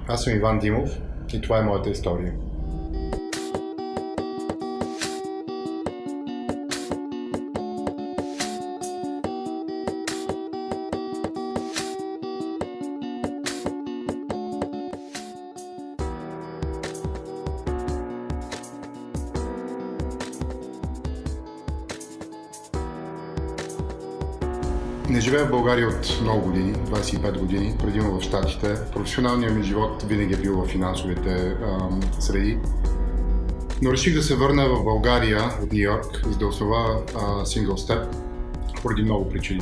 Аз съм Иван Димов и това е моята история. Не живея в България от много години, 25 години, предимно в Щатите. Професионалният ми живот винаги е бил в финансовите среди. Но реших да се върна в България от Ню Йорк, за да основа Single Step поради много причини.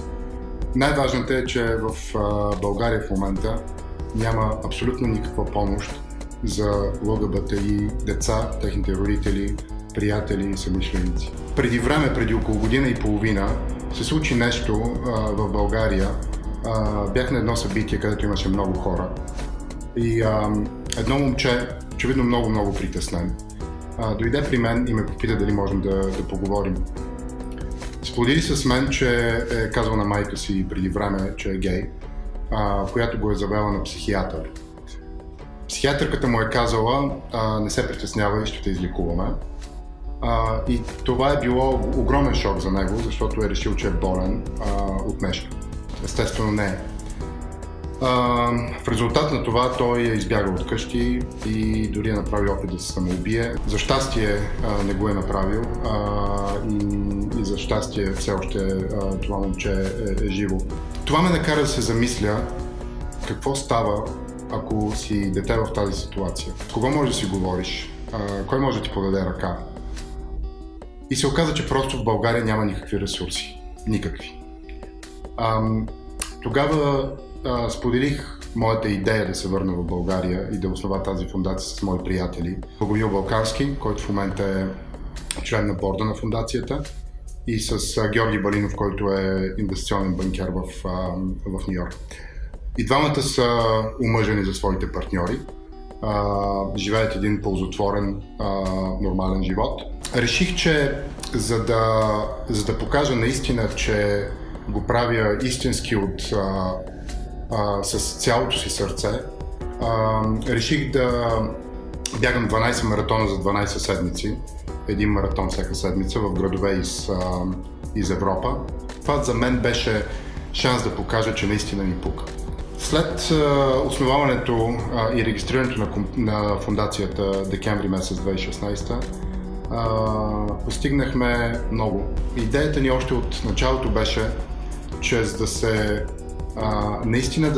Най-важната е, че в България в момента няма абсолютно никаква помощ за ЛГБТИ деца, техните родители, приятели и съмишленици. Преди време, преди около година и половина, се случи нещо в България. Бях на едно събитие, където имаше много хора. И едно момче, очевидно много притеснен, дойде при мен и ме попита дали можем да поговорим. Сподели с мен, че е казал на майка си преди време, че е гей, която го е завела на психиатър. Психиатърката му е казала: не се притеснявай, ще те излекуваме. И това е било огромен шок за него, защото е решил, че е болен от нещо. Естествено не е. В резултат на това той е избягал от къщи и дори е направил опит да се самоубие. За щастие не го е направил и за щастие все още това момче е живо. Това ме накара да се замисля какво става, ако си дете в тази ситуация. С кого можеш да си говориш? Кой може да ти подаде ръка? И се оказа, че просто в България няма никакви ресурси. Никакви. Тогава споделих моята идея да се върна в България и да основа тази фундация с мои приятели. Богомил Балкански, който в момента е член на борда на фундацията, и с Георги Балинов, който е инвестиционен банкер в Ню Йорк. И двамата са омъжени за своите партньори. Живеят един ползотворен, нормален живот. Реших, че за да покажа наистина, че го правя истински с цялото си сърце, реших да бягам 12 маратона за 12 седмици. Един маратон всяка седмица в градове из Европа. Това за мен беше шанс да покажа, че наистина ни пука. След основаването и регистрирането на фундацията декември месец 2016, постигнахме много. Идеята ни още от началото беше, че за да се наистина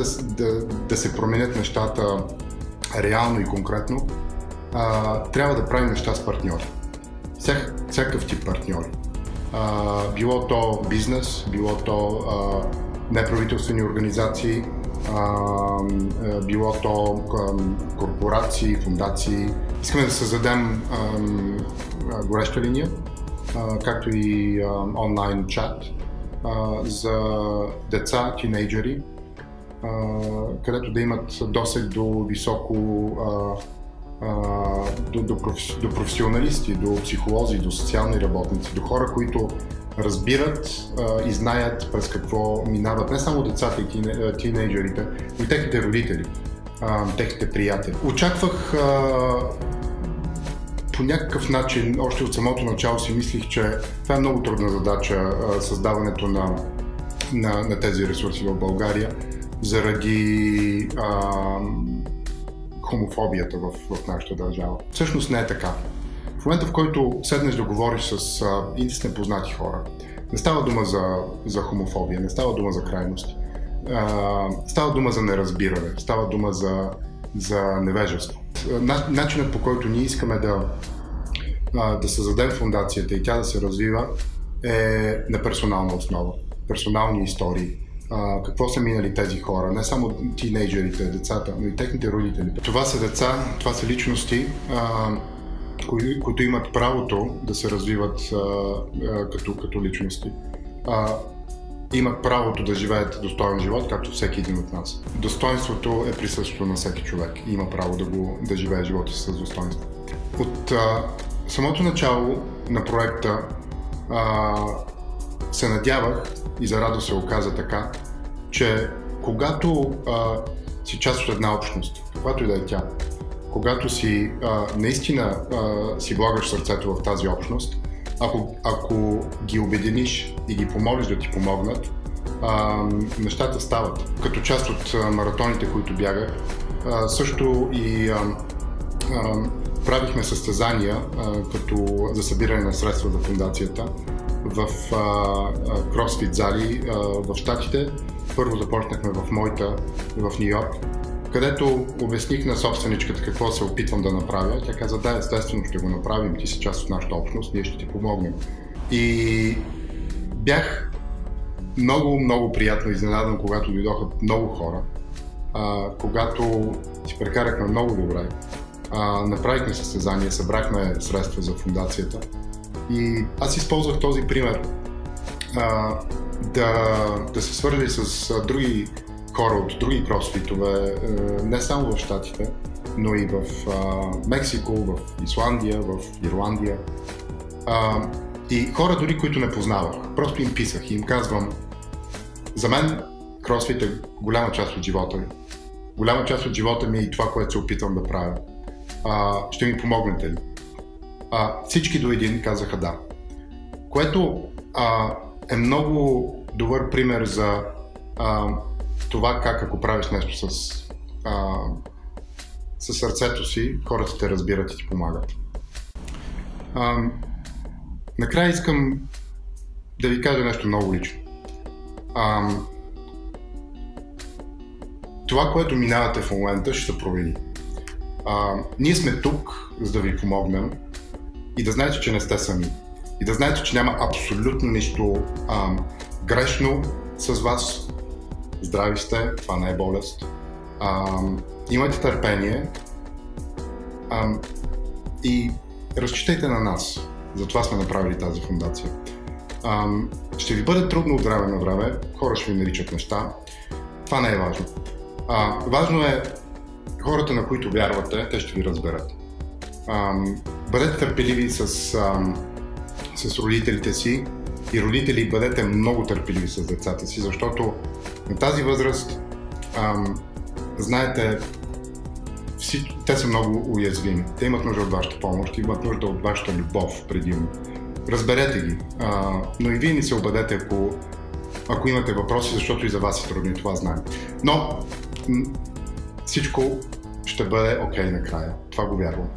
да се променят нещата реално и конкретно, трябва да правим неща с партньори. Всякакъв тип партньори. Било то бизнес, било то неправителствени организации, било то корпорации, фундации. Искаме да създадем гореща линия, както и онлайн чат за деца, тинейджери, където да имат досег до високо, до професионалисти, до психолози, до социални работници, до хора, които разбират и знаят през какво минават не само децата и тинейджерите, но и техните родители, техните приятели. Очаквах по някакъв начин, още от самото начало си мислих, че това е много трудна задача, създаването на тези ресурси в България, заради хомофобията в нашата държава. Всъщност не е така. В момента, в който седнеш да говориш с непознати хора, не става дума за хомофобия, не става дума за крайности. Става дума за неразбиране, става дума за невежество. Начинът, по който ние искаме да създадем фундацията и тя да се развива, е на персонална основа, персонални истории. Какво са минали тези хора, не само тинейджерите, децата, но и техните родители. Това са деца, това са личности, които имат правото да се развиват като личности. Имат правото да живеят достоен живот, както всеки един от нас. Достоинството е присъщо на всеки човек и има право да живее живота си с достоинство. От самото начало на проекта се надявах и за радост се оказа така, че когато си част от една общност, каквато и да е тя, когато си наистина си влагаш сърцето в тази общност, ако ги обединиш и ги помолиш да ти помогнат, нещата стават. Като част от маратоните, които бягах, също и правихме състезания като за събиране на средства за фундацията в кросфит зали в Щатите. Първо започнахме в моята в Ню Йорк, където обясних на собственичката какво се опитвам да направя. Тя каза: да, естествено ще го направим, ти си част от нашата общност, ние ще ти помогнем. И бях много приятно изненадан, когато дойдоха много хора, когато си прекарахме много добре, направихме състезание, събрахме средства за фундацията и аз използвах този пример да се свърли с други хора от други кросфитове, не само в Щатите, но и в Мексико, в Исландия, в Ирландия. И хора дори, които не познавах, просто им писах и им казвам: за мен кросфит е голяма част от живота ми. Голяма част от живота ми е и това, което се опитвам да правя. Ще ми помогнете ли? Всички до един казаха да. Което е много добър пример за това как, ако правиш нещо със сърцето си, хората те разбират и ти помагат. Накрая искам да ви кажа нещо много лично. Това, което минавате в момента, ще се провери. Ние сме тук, за да ви помогнем и да знаете, че не сте сами. И да знаете, че няма абсолютно нищо грешно с вас. Здрави сте, това не е болест. Имайте търпение и разчитайте на нас. Затова сме направили тази фундация. Ще ви бъде трудно от време на време, хора ще ви наричат неща. Това не е важно. Важно е хората, на които вярвате, те ще ви разберат. Бъдете търпеливи с родителите си и родители, бъдете много търпеливи с децата си, защото на тази възраст, знаете, те са много уязвими. Те имат нужда от вашата помощ, имат нужда от вашата любов предимно. Разберете ги, но и вие ни се обадете, ако имате въпроси, защото и за вас е трудно и това знаем. Но всичко ще бъде окей накрая. Това го вярвам.